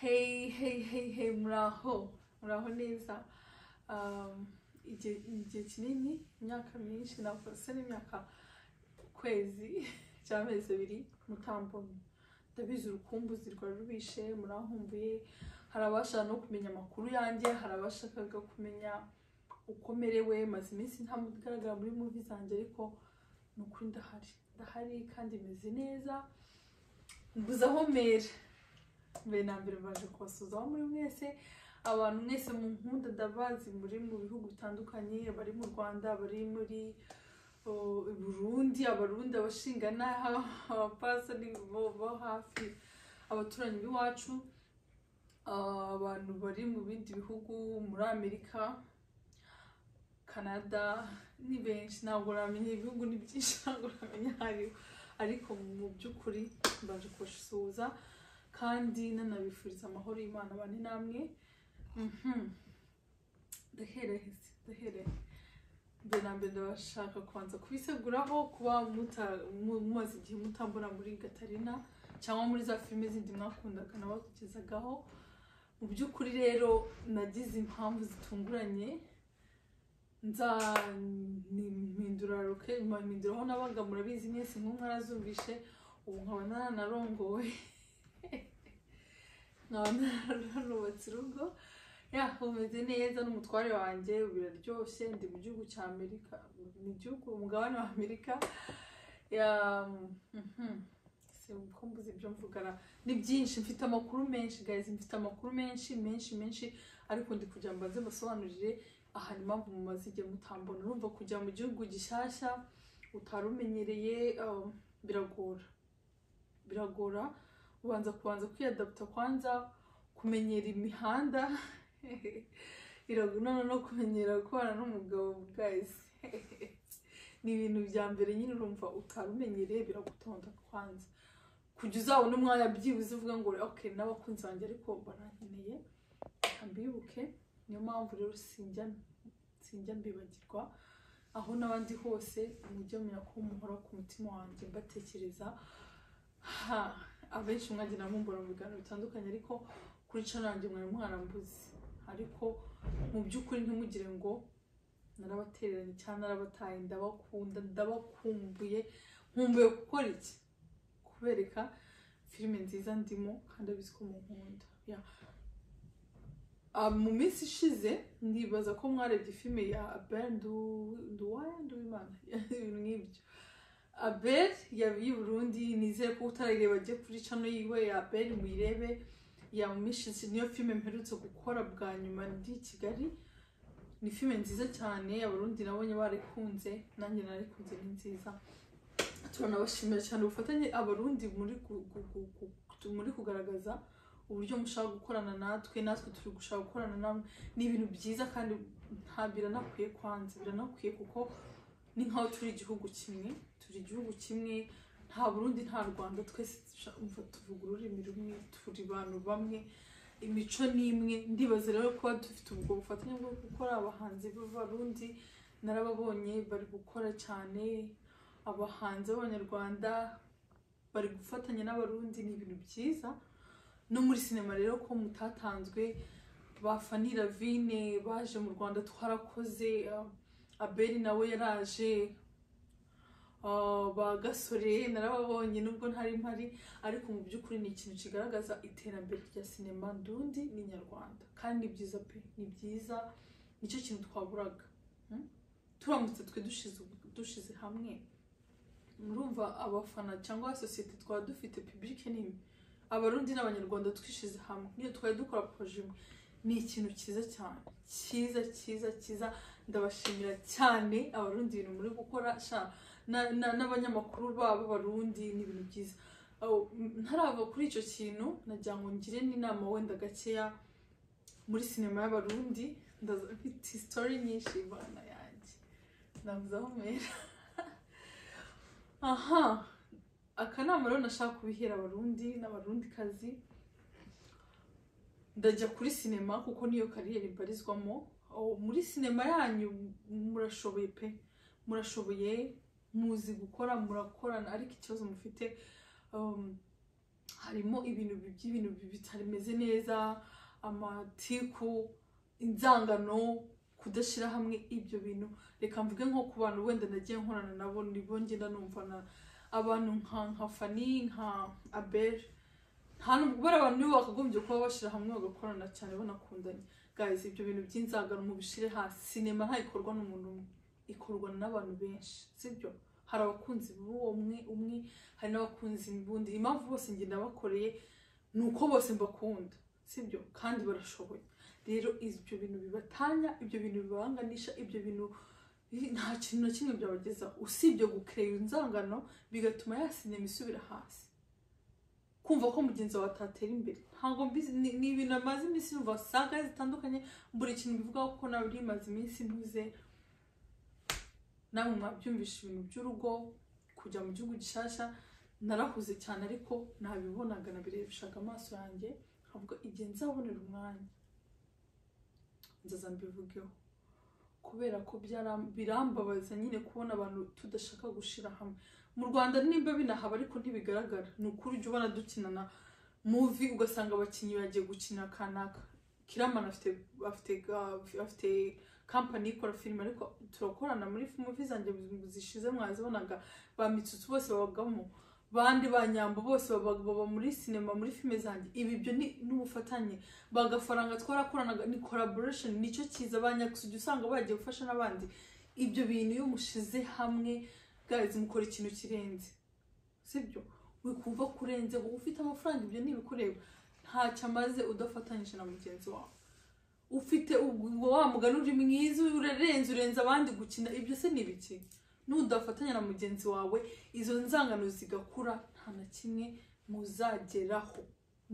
Hey, muraho neza. Igihe kinini, imyaka myinshi, navuze n'imyaka kwezi cyangwa amezi abiri mutambonye. Ndabizi urukumbuzi rwari rubishe, murankumbuye. Hari abashaka no kumenya amakuru yanjye, hari abashakaga kumenya uko merewe, maze iminsi ntamugaragara muri movie zanjye, ariko nukuri ndahari kandi meze neza. Mbuze aho mera. Mbere na mbere baje kubasuza muri mwese, abantu mwese mu nkunda ndabazi muri mu bihugu bitandukanye, bari mu Rwanda, bari muri Burundi, abarundi, abashingana, abapasani bo hafi, abaturanyi b'iwacu, abantu bari mu bindi bihugu, muri Amerika, Canada, ni benshi. Ntabwo namenye ibihugu ni byinshi, ntabwo namenye hariho, ariko mu by'ukuri baje kubasuhuza kandi nanabifuriza amahoro y'Imana bane namwe. Ndahereye mbere na mbere ndabashaka kubanza kubiseguraho kuba mumaze igihe mutambona muri Gatarina cyangwa muri za filime zindi mwakundaga nabakugezagaho. Mu by'ukuri rero nagize impamvu zitunguranye mpinduraho nabaga, murabizi mwese nk'umwarazumvishe, ubu nkaba naranarongowe nkaba naranubatse urugo, umeze neza n'umutware wanjye, biraryoshye. Ndi mu gihugu cya Amerika, umugabane wa Amerika. Ko mbuze ibyo mvugana, ni byinshi, mfite amakuru menshi guys, mfite amakuru menshi, ariko ndi kugira mbaze basobanurire aha impamvu mumaze igihe mutambona. Urumva kujya mu gihugu gishyashya utarumenyereye biragora, ubanza kwiyadapta, kwanza kumenyera imihanda iraguna no kumenyera kubana n'umugabo guys. Ni ibintu bya mbere nyine, urumva utarumenyereye biragutonda kwanza kujya uzabona umwanya byibuze uvuga ngo okay n'abakunzi banjye ariko barankeneye ambibuke. Niyo mpamvu rero sinjya mbibagirwa, aho n'abandi hose mujye menya ko muhora ku mutima wanjye mbatekereza. Abenshi mwagira mumbona mu biganiro bitandukanye, ariko kuri channel yanjye mwari mwarambuze. Ariko mu by'ukuri ntimugire ngo narabatereranye cyangwa narabataye. Ndabakunda, ndabakumbuye, nkumbuye gukora iki, kubereka filime nziza ndimo kandi abizi ko munkunda. Mu minsi ishize ndibaza ko mwarebye filime ya Abel Nduwimana ibintu nk'ibyo. Abel y'u Burundi, nizeye ko utarareba ajye kuri channel yiwe ya Abel muyirebe. Yamumishize, niyo filime mperutse gukora bwa nyuma ndi Kigali. Ni filime nziza cyane, abarundi nabonye barikunze, nanjye narikunze, ni nziza. Turanabashimira cyane ubufatanye abarundi muri kugaragaza uburyo mushaka gukorana natwe turi gushaka gukorana namwe. Ni ibintu byiza kandi biranakwiye, kwanza biranakwiye, kuko ni nkaho turi igihugu kimwe, nta Burundi nta Rwanda, twese tuvuga ururimi rumwe, turi abantu bamwe, imico ni imwe. Ndibaza rero kuba dufite ubwo bufatanye bwo gukora. Abahanzi b'abarundi narababonye bari gukora cyane, abahanzi b'abanyarwanda bari gufatanya n'abarundi, ni ibintu byiza. No muri sinema rero ko mutatanzwe, ba Fanny Ravine baje mu Rwanda, twarakoze. Abel nawe yaraje, ba Gasore narababonye nubwo ntari mpari, ariko mu by'ukuri ni ikintu kigaragaza iterambere rya sinema ndundi n'inyarwanda, kandi ni byiza pe, ni byiza. Nicyo kintu twaburaga, turamutse twe dushize hamwe. Murumva abafana cyangwa societe twaba dufite public nini, abarundi n'abanyarwanda twishize hamwe, niyo twari dukora projet, ni ikintu cyiza cyane, cyiza. Ndabashimira cyane abarundi ibintu muri gukora, n'abanyamakuru babo barundi, ni ibintu byiza. Ntarava kuri icyo kintu, nagira ngo ngire n'inama wenda gakeya muri sinema y'abarundi. Mfite story nyinshi bana yanjye, navuze aho mera. Akanama rero nashaka kubihera abarundi n'abarundikazi. Ndajya kuri sinema kuko niyo kariyeri mbarizwamo. Muri sinema yanyu murashoboye pe, murashoboye, muzi gukora, murakorana, ariko ikibazo mufite harimo ibintu by'ibintu bitameze neza, amatiku, inzangano, kudashira hamwe. Ibyo bintu reka mvuge nko ku bantu wenda nagiye nkorana nabo, nibo ngenda numva abantu nka Fanny, nka Abel, nta nubwo bari abantu nibo bakagombye kuba bashira hamwe bagakorana cyane banakundanye. Guys, ibyo bintu by'inzangano mu bishire hasi. Sinema ntayikorwa n'umuntu umwe, ikorwa n'abantu benshi, sibyo? Hari abakunzi b'uwo umwe, hari n'abakunzi bundi. Impamvu bose ngenda bakoreye nuko bose mbakunda, sibyo? Kandi barashoboye. Rero ibyo bintu bibatanya, ibyo bintu bibanganisha, ibyo bintu nta kintu na kimwe byabagezaho usibye gukrera inzangano, bigatuma ya sinema isubira hasi. Kumva ko mugenzi wawe atatera imbere, ntabwo ni ibintu amaze iminsi numva saga zitandukanye. Buri kintu bivugaho kuko nawe rimaze iminsi ntuze, namwe mwabyumvisha ibintu by'urugo, kujya mu gihugu gishasha. Narahuze cyane ariko nabibonaga, nabirebeshaga amaso yanjye, nkavuga igihe nzabonera umwanya nzaza mbivugeho, kubera ko birambabaza nyine kubona abantu tudashaka gushira hamwe. Mu Rwanda nimba binahaba ariko ntibigaragara. Ni ukuri ujya ubona dukinana movie ugasanga abakinnyi bagiye gukina kanaka. Kiramana afite company ikora film, ariko turakorana muri movie zanjye zishize mwazibonaga. Ba Mitsutsu bose babagamo, bandi banyambo bose baba muri cinema, muri filme zanjye. Ibi byo ni n'ubufatanye, bagafaranga twarakoranaga, ni collaboration. Nicyo kiza abanyakusugi usanga bagiye gufasha n'abandi. Ibyo bintu iyo mushize hamwe guys, mukora ikintu kirenze, sibyo? Wikumva kurenze ngo ufite amafaranga, ibyo ntibikureba. Ntacyo amaze udafatanyije na mugenzi wawe. Ufite wa mugani uri mwiza, urenze abandi gukina, ibyo se ni biki? Nudafatanya na mugenzi wawe, izo nzangano zigakura, nta na kimwe muzageraho.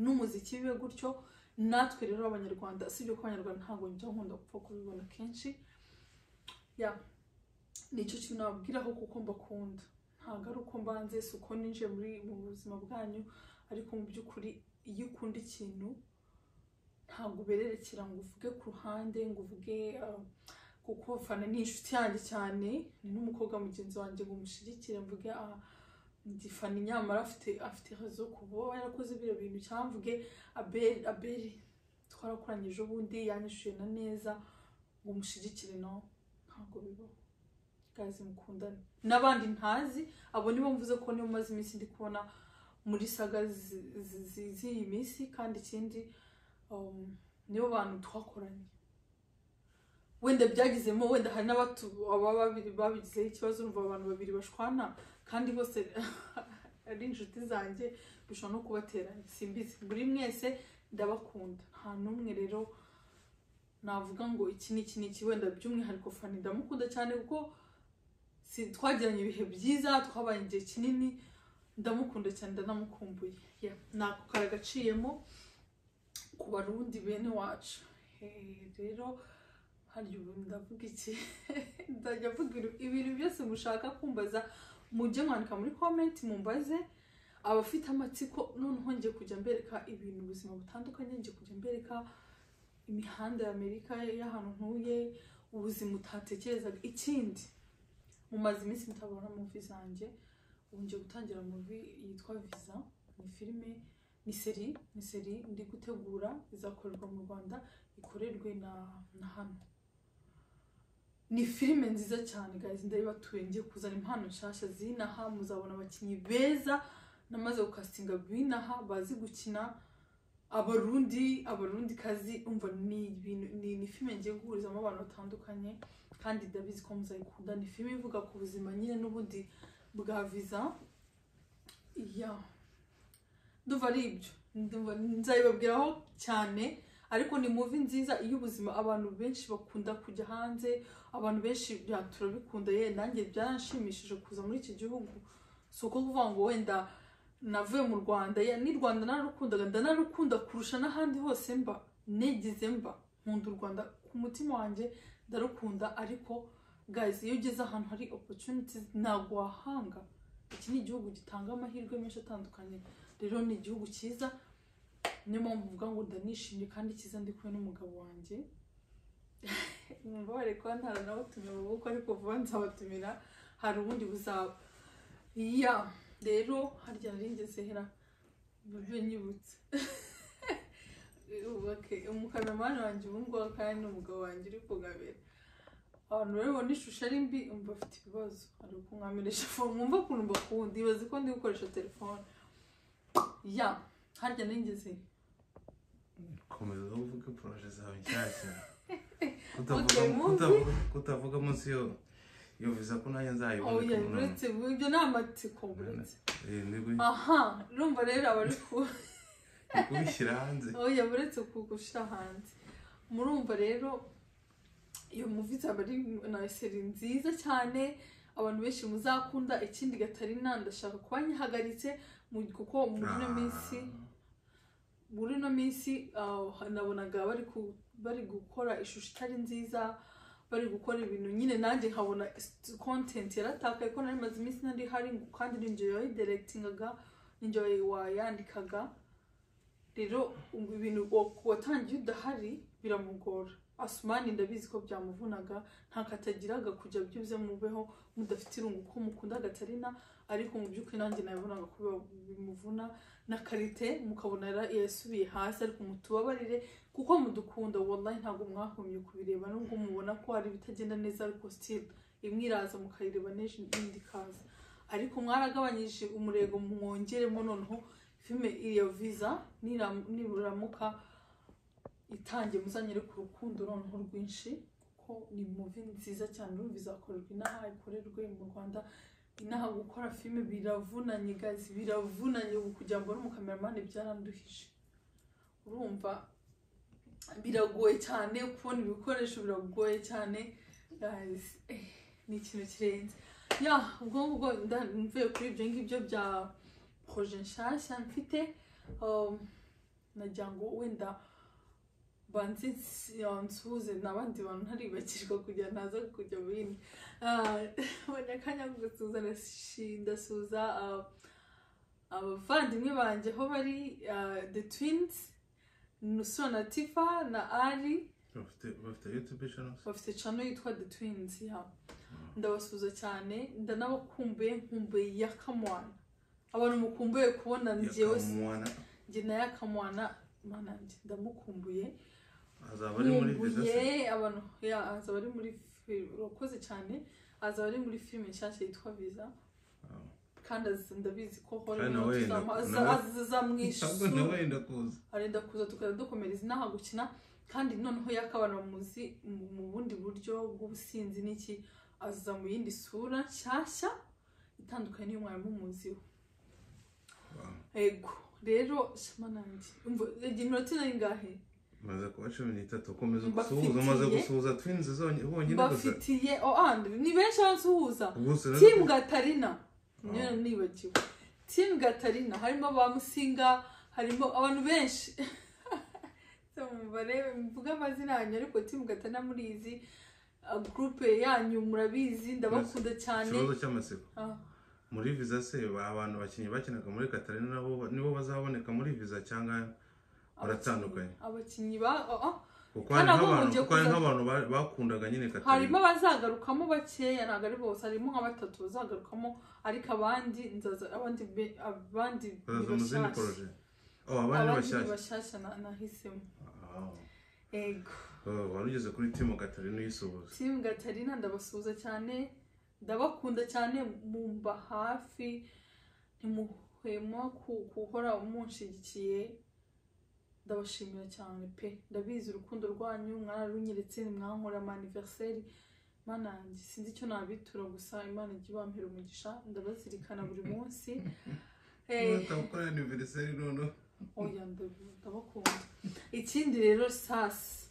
N'umuziki bibe gutyo. Natwe rero abanyarwanda, sibyo ko abanyarwanda ntabwo njya nkunda gupfa kubibona kenshi. Nicyo kintu nababwiraho kuko mbakunda. Ntabwo ari uko mbanze, si uko ninjiye mu buzima bwanyu, ariko mu by'ukuri iyo ukunda ikintu ntabwo ubererekera ngo uvuge ku ruhande, ngo uvuge kuko Fana ni inshuti yanjye cyane, ni n'umukobwa mugenzi wanjye, ngo mushyigikire mvuge ndi Fana nyamara afite hazo kuba yarakoze ibyo bintu, cyangwa mvuge Abel twarakoranyije ubundi yanyishuye na neza, ngo mushyigikire. No, ntabwo bibaho. Guys, mukundane. N'abandi ntazi, abo nibo mvuze ko niyo maze iminsi ndi kubona muri saga z'iyi minsi. Kandi ikindi nibo bantu twakoranye, wenda byagizemo, wenda hari babiri babigizeho ikibazo, urumva abantu babiri bashwana kandi bose ari inshuti zanjye, bishobora no kubateranya, simbizi. Buri mwese ndabakunda, nta n'umwe rero navuga ngo iki ni wenda by'umwihariko Fanny ndamukunda cyane kuko twagiranye ibihe byiza, twabaye igihe kinini, ndamukunda cyane, ndanamukumbuye. Nako karagaciyemo ku barundi bene wacu. Rero hari ubu ndavuga iki ndajya mvuga ibintu byose mushaka kumbaza, mujye mwandika muri comment mumbaze. Abafite amatsiko, noneho ngiye kujya mbereka ibintu ubuzima butandukanye, ngiye kujya mbereka imihanda ya Amerika, y'ahantu ntuye, ubuzima utatekerezaga. Ikindi, mumaze iminsi mutabona movie zanjye, ubu ngiye gutangira movie yitwa Visa. Ni filime, ni seri ndi gutegura, izakorerwa mu Rwanda, ikorerwe na hano. Ni filime nziza cyane guys, ndabibatuye. Ngiye kuzana impano nshasha zinaha, muzabona abakinnyi beza namaze gukastinga binaha bazi gukina, abarundi kazi. Umva ni filime ngiye guhurizamo abantu batandukanye, kandi ndabizi ko muzayikunda. Ni filime ivuga ku buzima nyine n'ubundi bwa Visa. Ndumva ari ibyo, nzabibabwiraho cyane. Ariko ni movie nziza iyo ubuzima, abantu benshi bakunda kujya hanze, abantu benshi turabikunda. Nanjye byaranshimishije kuza muri iki gihugu, si uko kuvuga ngo wenda navuye mu Rwanda. Ni Rwanda nararukundaga, ndanarukunda kurusha n'ahandi hose mba negeze mba. Nkunda u Rwanda ku mutima wanjye, ndarukunda. Ariko guys, iyo ugeze ahantu hari opportunities ntabwo wahanga. Iki ni igihugu gitanga amahirwe menshi atandukanye, rero ni igihugu cyiza. Niyo mpamvu mvuga ngo ndanishimye kandi cyiza ndi kumwe n'umugabo wanjye. Mbabare ko ntaranabatumira mu bukwe, ariko vuba nzabatumira, hari ubundi buzaba. Rero harya nari ngeze hera binyibutse umukameramani wanjye ubu ngubu kandi n'umugabo wanjye uri kugabira abantu babona ishusho ari mbi umva afite ibibazo ari kunkamirisha fone mwumva ukuntu mbakunda ibaze ko ndi gukoresha telefone ya harya ningeze komeza uvuge projet zawe nshyashya kutavuga munsi yo viza ko nanjye nzayibona oya uretse ibyo ni amatsiko uretse aha urumva rero abari kubishyira hanze oya uretse kugushyira hanze murumva rero iyo movie izaba ari na seri nziza cyane abantu benshi muzakunda ikindi Gatarina ndashaka kuba nyihagaritse kuko muri no minsi nabonaga bari gukora ishusho itari nziza bari gukora ibintu nyine nanjye nkabona content yaratakaye ko nari maze iminsi nari hari kandi ninjye directingaga ninjye wayandikaga rero ibintu watangiye udahari biramugora Asumani ndabizi ko byamuvunaga nta katagiraga kujya byuze mubeho mudafite irungu ko mukunda Gatarina ariko mu by'ukuri nanjye nabibonaga ko bimuvuna na karite mukabona yasubiye hasi ariko mutubabarire kuko mudukunda wallahi ntago mwahumye kubireba nubwo mubona ko hari bitagenda neza ariko still imwiraza mukayireba n'indi kaza ariko mwaragabanyije umurego mwongeremo noneho filme iyo visa niburamuka itangiye muzanyere ku rukundo noneho rwinshi kuko ni movie nziza cyane urumva izakorerwa inaha ikorerwe mu Rwanda inaha gukora filme biravunanye gazi biravunanye kugira ngo n'umukameramani byaranduhije urumva biragoye cyane kubona ibikoresho biragoye cyane guys ni ikintu kirenze ya ubwo ndamvuye kuri ibyo ngibyo bya projet nshyashya mfite najya ngo wenda banzi nsuhuze n'abandi bantu ntaribakirwa kugira naza kujya mu bindi abanyakanya gusuhuza ndasuhuza abavandimwe banjye aho bari the twins Nusra na Tifa na Ari bafite YouTube channel bafite channel yitwa the twins ya ndabasuhuza cyane ndanabakumbuye nkumbuye Yakamwana abantu mukumbuye kubona njyewe njye na Yakamwana mananje ndamukumbuye azaba ari muri visa abantu azaba ari muri rokoze cyane azaba ari muri film nshyashya yitwa Visa kandi ndabizi ko hore arenda kuza tukadukomereza inaha gukina kandi noneho yakabana muzi mu bundi buryo bw'ubusinzi n'iki aza mu yindi sura nshyashya itandukanye n'iyo mwari mumuziho ego rero shamanandi iminota ingahe maze kuba 13 ukomeza gusuhuza maze gusuhuza twins bonyine bafitiye ni benshi bansuhuza team Gatarina niyo nibagiwe team Gatarina harimo ba Musinga harimo abantu benshi barebe mvuga amazina yanyu ariko team Gatarina murizi groupe yanyu murabizi ndabakunda cyane ikibazo cy'amaseko muri visa se abantu bakinyi bakinaga muri Gatarina nabo nibo bazaboneka muri visa cyangwa baratandukanye abakinyi kuko hari nk'abantu bakundaga nyine Gatarina harimo bazagarukamo bakeya ntago ari bose harimo nka batatu bazagarukamo ariko abandi abandi bashyashya nahisemo ego warugeze kuri team Gatarina uyisuhuza team Gatarina ndabasuhuza cyane ndabakunda cyane mumba hafi ntimuhwema kuhora umunshyigikiye ndabashimira cyane pe ndabizi urukundo rwanyu mwararunyeretse mwankora anniversaire mana sinzi icyo nabitura gusa Imana ijye bampera umugisha ndabazirikana buri munsi utakora anniversaire none oya ndabakunda ikindi rero sasa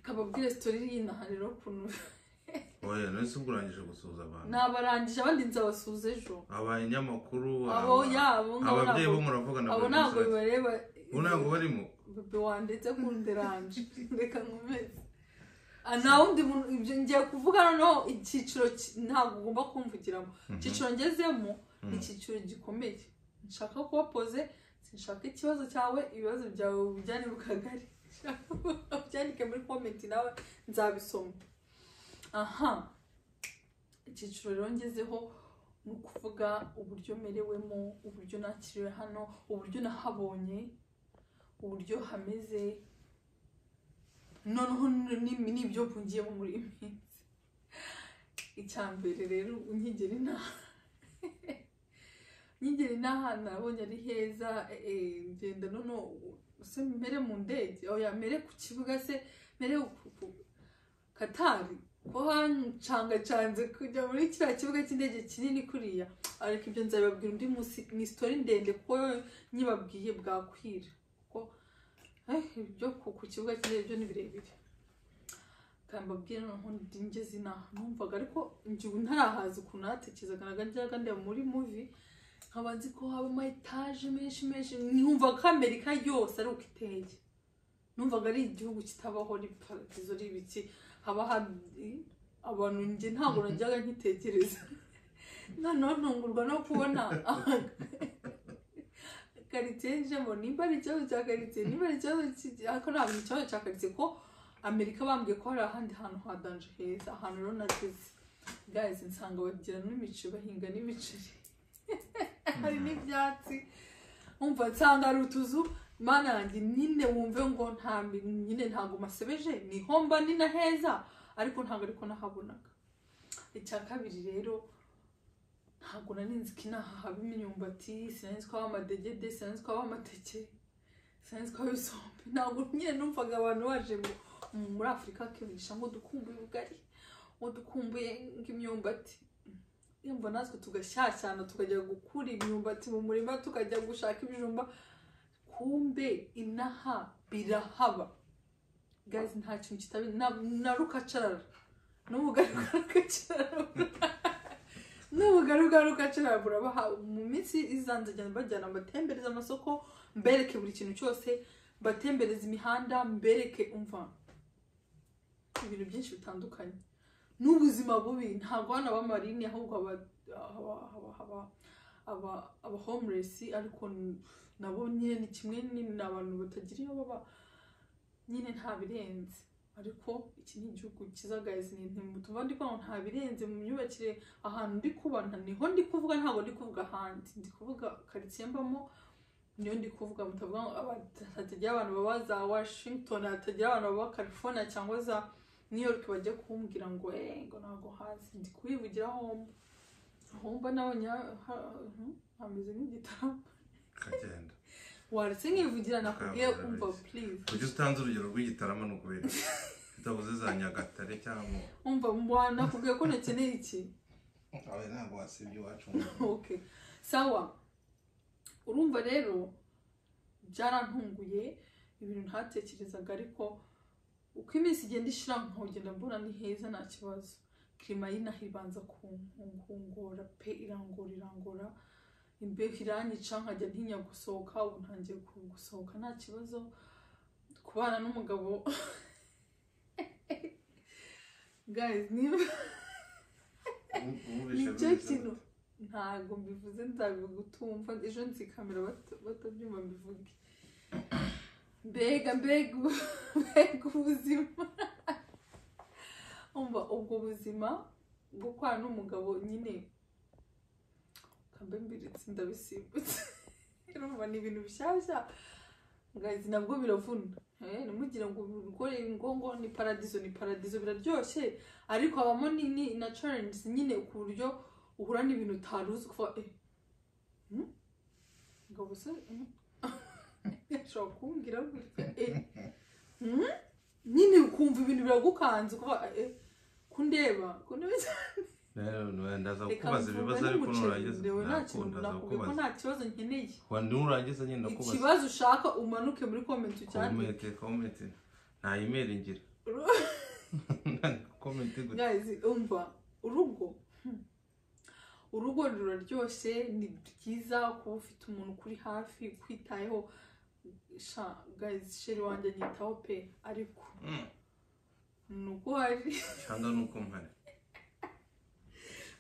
akababwira story y'inaha rero kuntu oya nese urangije gusuhuza abantu nabarangije abandi nzabasuhuza ejo abanyamakuru ababyeyi bo muravugana abo ntabwo bibareba ntabwo barimo bebe wandetse kunderanje reka nkomeze nta wundi ibyo ngiye kuvuga noneho icyiciro ntabwo ugomba kumvugiramo icyiciro ngezemo ni icyiciro gikomeye nshaka kuba poze sinshaka ikibazo cyawe ibibazo byawe bijyane mu kagari byandike muri comment nawe nzabisoma aha icyiciro rero ngezeho ni ukuvuga uburyo merewemo, uburyo nakiriwe hano, uburyo nahabonye, uburyo hameze, noneho n'ibyo mvungiyemo muri iyi minsi. Icya mbere rero nkigera inaha nabonye ari heza, ngenda noneho se mere mu ndege, oya mere ku kibuga, se mere ku Katari, ko hancanze kujya muri kiriya kibuga cy'indege kinini kuriya. Ariko ibyo nzabibabwira undi munsi, ni story ndende kuko nyibabwiye bwakwira, kuko ibyo ku kibuga cy'indege byo ni birebire. Kambabwira noneho ngeze inaha numvaga, ariko njye ntarahaza ukuntu natekerezaga, najyaga ndeba muri movie nkaba nzi ko haba ama etaje menshi, numvaga ko Amerika yose ari uko iteye, numvaga ari igihugu kitabaho, ari paradizo, ari ibiki, haba hari abantu, njye ntabwo najyaga nkitekereza. Noneho ntungurwa no kubona karitsiye njemo, nimba ari ikibazo cya karitsiye, nimba ari ikibazo ariko ntabwo ikibazo cya karitsiye, ko Amerika bambwiye ko hari ahandi hantu hadanje heza. Ahantu rero nageze guys, nsanga bagira n'imiceri, bahinga n'imiceri hari n'ibyatsi, umva nsanga ari utuzu, mana yanjye nyine wumve ngo nyine ntabwo masebeje, ni homba ni na heza, ariko ntabwo ariko nahabonaga. Icya kabiri rero, ntabwo nari nzi ko inaha haba imyumbati, sinari ko haba amadegede, sinari ko haba amateke, sinari ko haba isombe. Ntabwo nyine numvaga abantu baje muri Afurika bakivugisha ngo dukumbuye ubugari, ngo dukumbuye nk'imyumbati. Yumva natwe tugashyashyana tukajya gukura imyumbati mu murima, tukajya gushaka ibijumba, kumbe inaha birahaba guys. Nta kintu kitabi na rukacarara n'ubugari rukacarara burabaha. Mu minsi izanzajya bajyana mbatembereza amasoko, mbereke buri kintu cyose, mbatembereza imihanda, mbereke, umva ibintu byinshi bitandukanye. N'ubuzima bubi, ntabwo hano abamarine, ahubwo aba homeless, ariko nabo nyine ni kimwe, ni abantu batagira iyo baba, nyine nta birenze. Ariko iki ni igihugu cyiza guys, ntimutumva ndi ko nta birenze mu myubakire. Ahantu ndi kubana niho ndi kuvuga, ntabwo ndi kuvuga ahandi, ndi kuvuga karitsiye mbamo, niyo ndi kuvuga. Mutavuga hatagira abantu baba za Washington, hatagira abantu baba California cyangwa za New York bajya kumbwira ngo ngo ntabwo hazi. Ndi kubivugira homba nabonye hameze nk'igitaramo kagenda. Waretse nkivugira nakubwiye, umva please. Kujya utanze urugero rw'igitaramo no kubera utavuze za Nyagatare cyangwa umva mbwana nakubwiye ko nakeneye iki. Awe ntabwo wasibye iwacu. Okay, sawa. Urumva rero byarantunguye, ibintu ntatekerezaga, ariko uko iminsi igenda ishira nkogenda mbona ni heza, nta kibazo. Klima y'inaha ibanza kungora pe, irangora, imbeho iranyica, nkajya ntinya gusohoka. Ubu ntangiye gusohoka nta kibazo, kubana n'umugabo guys, nicyo kintu ntago mbivuze, nzabivuga ejo nzikamera batabyumva mbivuge. Mbega ubuzima umva ubwo buzima bwo kwa n'umugabo nyine, kambe mbiritse ndabisimbutse. Urumva ni ibintu bishyashya guys, nabwo biravuna. Numugira ngo urukore ngo ni paradizo biraryoshye, ariko habamo ni na challenge nyine, ku buryo uhura n'ibintu utaruzi kuva ngabo se kumbwira nyine ukumva ibintu biragukanze kuva kundeba ndaza kubaza ibibazo, ariko nurangiza nakunda nta kibazo nkeneye. Wandi nurangiza nyine ndakubaza ikibazo ushaka umanuke muri comment cyane. Comment nta email ngira. Comment gute guys, umva urugo ruraryoshye, ni byiza kuba ufite umuntu kuri hafi kwitayeho. Guys, sheri wanjye nyitaho pe, ariko nuko hari cyangwa nuko mpari,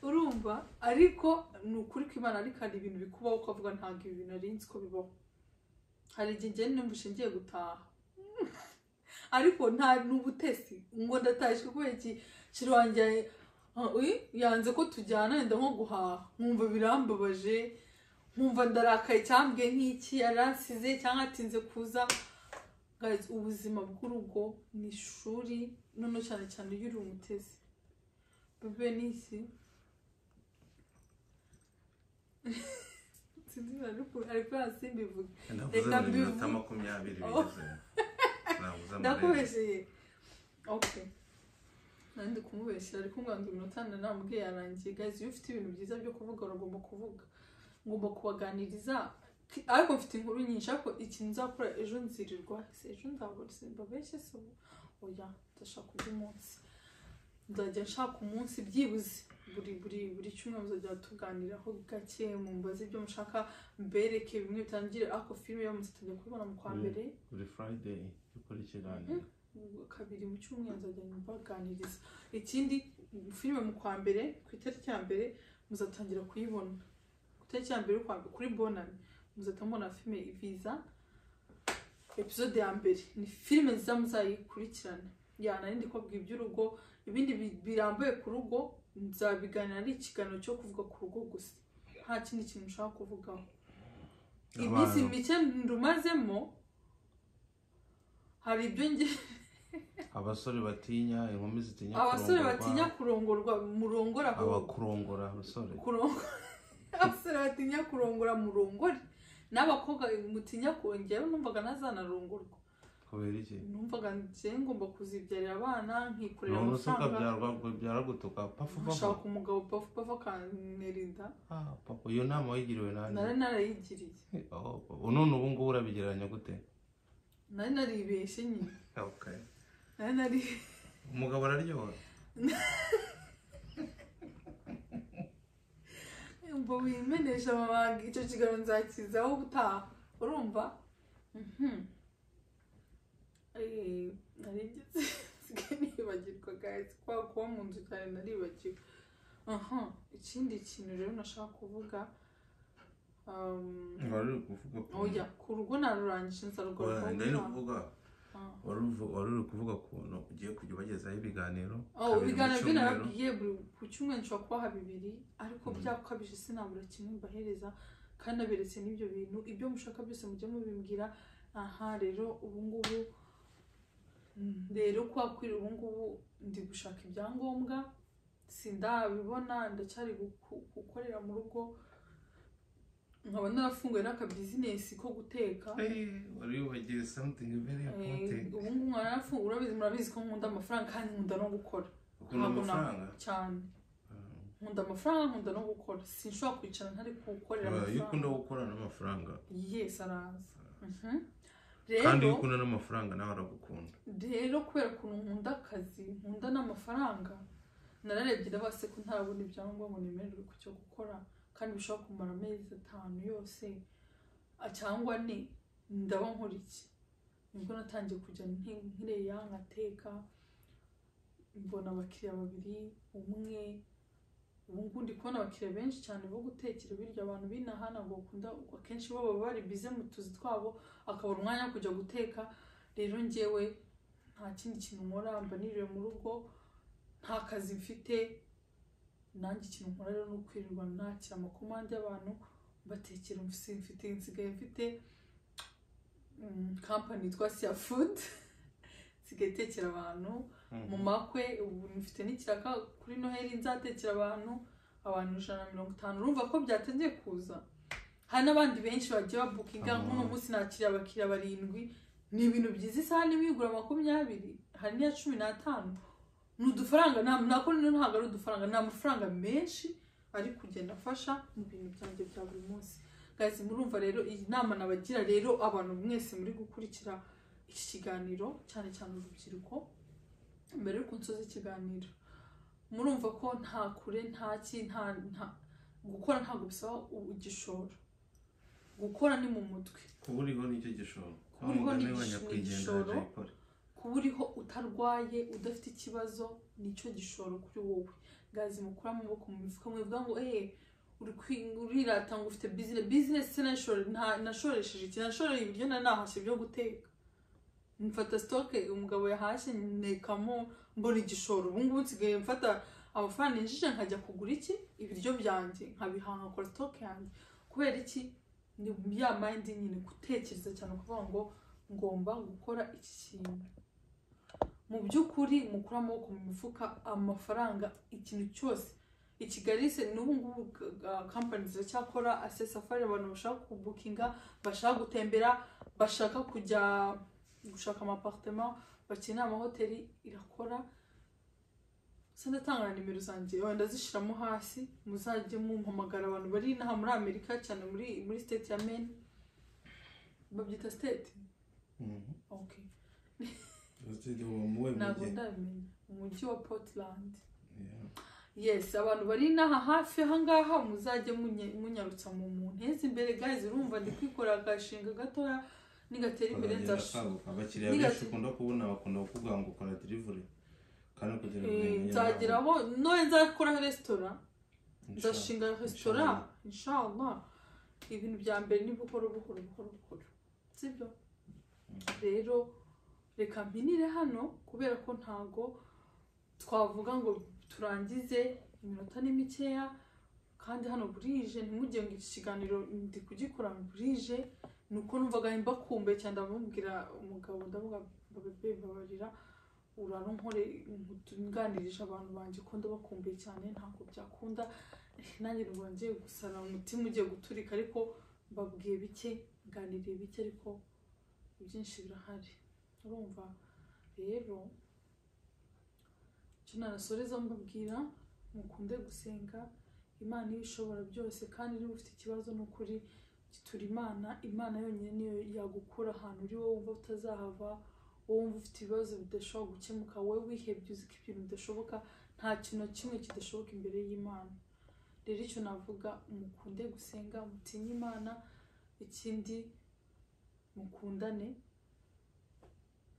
urumva, ariko nukuri kw'Imana, ariko hari ibintu bikubaho ukavuga ntabwo ibi bintu arinzi ko bibaho. Hari igihe njye numvise ngiye gutaha ariko nta n'ubutesi ngo ndatashye kubera iki sheri wanjye yanze ko tujyana wenda nko guhaha nkumva birambabaje nkumva ndarakaye cyambwe nk'iki yaransize cyangwa atinze kuza. Guys, ubuzima bw'urugo ni ishuri none cyane cyane iyo uri umutezi bebe n'isi ariko yasimbivuga reka mbivuge 20 bigeze ndakubeshye. Okay, nandi kumubeshya ariko nganga iminota namubwiye yarangiye. Guys, iyo ufite ibintu byiza byo kuvuga uragomba kuvuga, ngomba kubaganiriza ariko mfite inkuru nyinshi ariko ikintu nzakora ejo nzirirwa ejo nzabura simbabeshye so oya ndashaka kujya umunsi nzajya nshaka umunsi byibuze buri cyumweru muzajya tuganiraho gake mumbaze ibyo mushaka mbereke bimwe bitangire ariko filime yo muzajya kubibona mu kwa mbere buri Friday ukora ikiganiro kabiri mu cyumweru nzajya mbaganiriza. Ikindi filime mu kwa mbere ku itariki ya mbere muzatangira kuyibona ku itariki ya mbere kuri Bonani muzatambona filime Visa episode ya mbere. Ni filime nziza muzayikurikirana nari kubabwira iby'urugo ibindi birambuye ku rugo nzabiganira ari ikiganiro cyo kuvuga ku rugo gusa nta kindi kintu ushaka kuvugaho. Iminsi mike ndumazemo hari ibyo abasore batinya inkumi zitinya abasore batinya kurongorwa murongora abakurongora abasore abasore batinya kurongora murongore n'abakobwa mutinya kongera numvaga nazanarongorwa kubera iki numvaga nje ngomba kuzibyarira abana nkikorera amafaranga byaragutuka pafu shaka umugabo pafu kanerinda papa iyo nama wayigiriwe nani narayigiriye none ubu ngubu urabigereranya gute naribeshye nyine okay nari umugabo araryoha mbo wimenesha amabanga icyo kiganiro nzakizaho ubutaha urumva. narigeze nibagirwa guys kwa kuba mu nzu cyane naribagiwe. Ikindi kintu rero nashaka kuvuga oya ku rugo narurangije nzarugaruka ndari kuvuga wari uri kuvuga ukuntu ugiye kujya ubagezaho ibiganiro ibiganiro nababwiye ku cyumweru nshobora kubaha 2 ariko byakabije sinabura kimwe mbahereza kandi aberetse n'ibyo bintu ibyo mushaka byose mujye mubimbwira. Rero ubu ngubu kwakwira ubu ngubu ndi gushaka ibyangombwa sindabibona ndacyari gukorera mu rugo nkaba narafunguye n'aka business ko guteka. Wari wagiye something very important. Ubu ngubu narafunguye murabizi ko nkunda amafaranga kandi nkunda no gukora. Ukunda amafaranga cyane. Nkunda amafaranga nkunda no gukora. Sinshobora kwicara ntari gukorera amafaranga. Iyo ukunda gukora n'amafaranga. Yes araza. Kandi iyo ukunda n'amafaranga nawe aragukunda. Rero kubera ukuntu nkunda akazi nkunda n'amafaranga nararebye ndabase ko ntarabona ibyangombwa nemererwe ku cyo gukora kandi bishobora kumara amezi 5 yose cyangwa ni ndaba nkora iki. Nibwo natangiye kujya nkireya nkateka mbona abakiriya 2 umwe ubu ndi kubona abakiriya benshi cyane bo gutekera birya abantu binahana ngo bakunda akenshi baba bari bize mu tuzi twabo akabura umwanya wo kujya guteka. Rero njyewe nta kindi kintu nkora mba niriwe mu rugo nta kazi mfite nanjye ikintu nkora rero no kwirirwa nakira amakomande y'abantu batekera nsigaye mfite company yitwa Sia Food nsigaye tekera abantu mu makwe. Ubu mfite n'ikiraka kuri Noheli nzatekera abantu 150. Urumva ko byatangiye kuza. Hari n'abandi benshi bagiye babukinga nk'uno munsi nakira abakiriya 7 ni ibintu byiza isaha n'ibigura 20 hari n'iya 15. N'udufaranga nako ntabwo ari udufaranga ni amafaranga menshi ari kugenda afasha mu bintu byanjye bya buri munsi. Guys, murumva rero iyi nama nabagira rero abantu mwese muri gukurikira iki kiganiro cyane cyane urubyiruko mbere yo kunsoza ikiganiro murumva ko nta kure nta gukora ntabwo bisaba igishoro. Gukora ni mu mutwe. Kuburiho nicyo gishoro. Kuburiho utarwaye udafite ikibazo nicyo gishoro kuri wowe. Guys, mukura amaboko mu mifuka mwivuga ngo urirata ngo ufite business nashoresheje iki nashoreye ibiryo nahashye byo guteka mfata stock umugabo yahashye nekamo mbona igishoro. Ubu ngubu nsigaye mfata amafaranga ninjije nkajya kugura iki ibiryo byanjye nkabiha nkakora stock yanjye kubera iki ni ya mind nyine gutekereza cyane kuvuga ngo ngomba gukora iki kintu mu by'ukuri mukura amaboko mu mifuka amafaranga ikintu cyose i Kigali se n'ubu ngubu company ziracyakora safari abantu bashaka kubukinga bashaka gutembera bashaka kujya gushaka amapartement bakeneye amahoteli irakora sindatanga nimero zanjye wenda zishiramo hasi muzajye mumpamagara abantu bari inaha muri Amerika cyane muri state ya Maine babyita state okay ntabwo ndabimenya umujyi wa Portland yes abantu bari inaha hafi ahangaha muzajye munyarutsa mu ntezi imbere guys urumva ndi kwikora agashinga gatoya nigatera imbere nzashuka abakiriya benshi ukunda kubona bakunda kuvuga ngo ukora delivery kandi kugira ngo nzageraho noye nzakora restaurant nzashinga restaurant inshallah ibintu bya mbere ni buhoro sibyo rero reka mpinire hano kubera ko ntago twavuga ngo turangize iminota ni mikeya kandi hano burije ntimujye ngo iki kiganiro ndi kugikora burije nuko numvaga mbakumbe cyane ndamubwira umugabo ndavuga bebe babarira uraronkore nganirije abantu banje ko ndabakumbuye cyane ntabwo byakunda nanjye nubanje gusara umutima ugiye guturika ariko mbabwiye bike nganiriye bike ariko byinshi birahari urumva rero narasoreza mbabwira mukunde gusenga Imana ibishobora byose kandi niba ufite ikibazo n'ukuri gitura Imana yonyine niyo yagukura ahantu uri wowe wumva utazahava wowe wumva ufite ibibazo bidashobora gukemuka wowe wihebye uzi ko ibintu bidashoboka nta kintu na kimwe kidashoboka imbere y'Imana rero icyo navuga mukunde gusenga mutinye Imana ikindi mukundane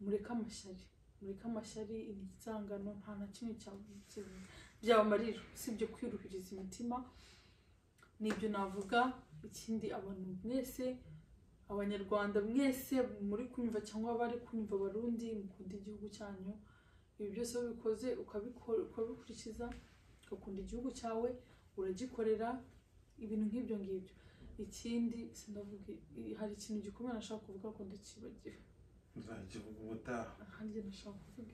mureke amashyari inzangano nta na kimwe byabamarira usibye kwiruhiriza imitima nibyo navuga ikindi abantu mwese abanyarwanda mwese muri kunyumva cyangwa bari kunyumva Barundi mukunda igihugu cyanyu ibi byose bikoze ukabikurikiza ukakunda igihugu cyawe uragikorera ibintu nk'ibyo ngibyo ikindi sinavuga hari ikintu gikomeye nashaka kuvuga ko ndakibagira nzakivuga ubutaha hanjye nashaka kuvuga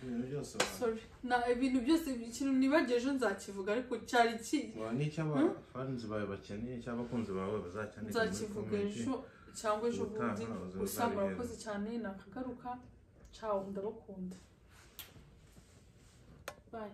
ibintu byose ibintu byose ikintu nibageje nzakivuga ariko cyari n'icy'abafanzi bawe bakeneye cy'abakunzi bawe bazakeneye nzakivuga ejo cyangwa ejo bundi gusa murakoze cyane nakagaruka ciao ndabakunda bye